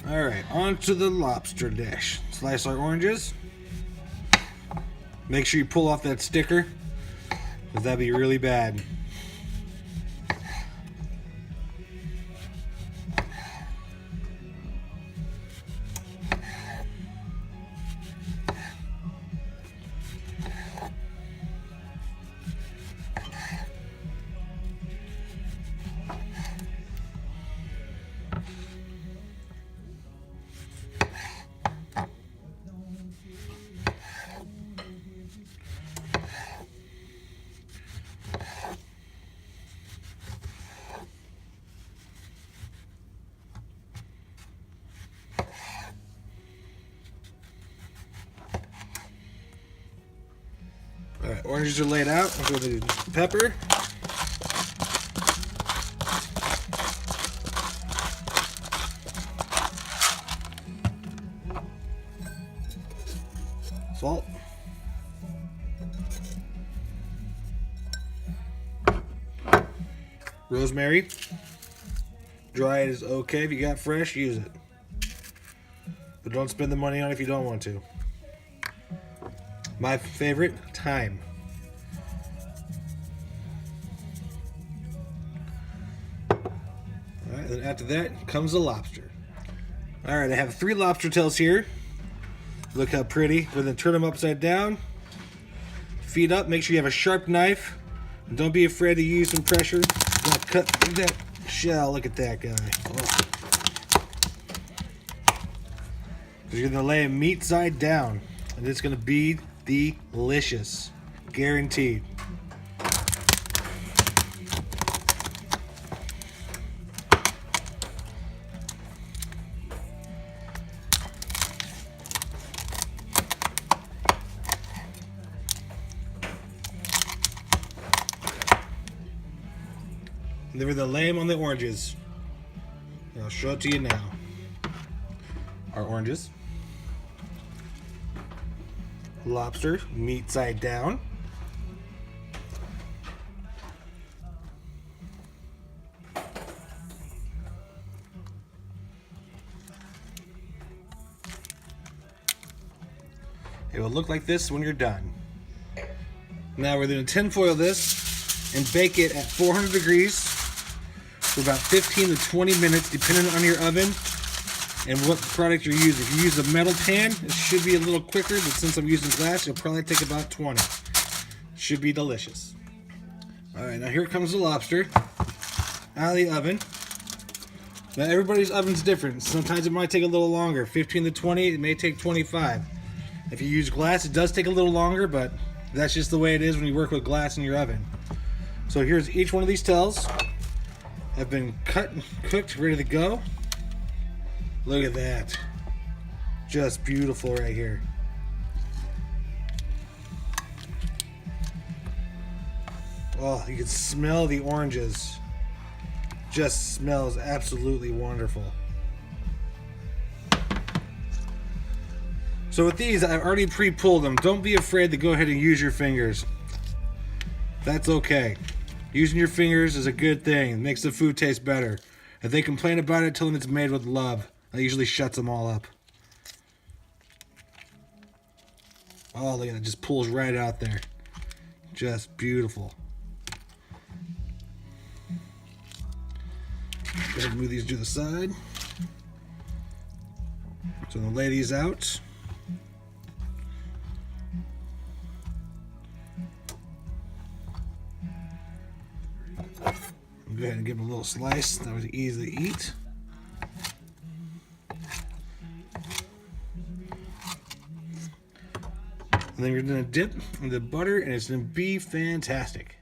Alright, on to the lobster dish. Slice our oranges. Make sure you pull off that sticker, because that'd be really bad. Alright, oranges are laid out. I'll go to the pepper. Salt. Rosemary. Dried is okay. If you got fresh, use it. But don't spend the money on it if you don't want to. My favorite, thyme. Alright, then after that comes the lobster. Alright, I have 3 lobster tails here. Look how pretty. We're going to turn them upside down. Feet up. Make sure you have a sharp knife. And don't be afraid to use some pressure. Now cut that shell. Look at that guy. Oh. You're going to lay them meat side down. And it's going to be delicious. Guaranteed. And then we're going to lay them on the oranges. And I'll show it to you now. Our oranges. Lobster, meat side down. It will look like this when you're done. Now we're going to tinfoil this and bake it at 400 degrees for about 15 to 20 minutes, depending on your oven and what product you're using. If you use a metal pan, it should be a little quicker, but since I'm using glass, it'll probably take about 20. Should be delicious. Alright, now here comes the lobster out of the oven. Now everybody's oven's different. Sometimes it might take a little longer, 15 to 20, it may take 25. If you use glass, it does take a little longer, but that's just the way it is when you work with glass in your oven. So here's each one of these tails. Have been cut and cooked, ready to go. Look at that. Just beautiful right here. Oh, you can smell the oranges. Just smells absolutely wonderful. So with these, I've already pre-pulled them. Don't be afraid to go ahead and use your fingers. That's okay. Using your fingers is a good thing. It makes the food taste better. If they complain about it, tell them it's made with love. That usually shuts them all up. Oh, look at it. It just pulls right out there. Just beautiful. Go ahead and move these to the side. So I'm going to lay these out. Go ahead and give them a little slice. That was easy to eat. And then you're going to dip in the butter, and it's going to be fantastic.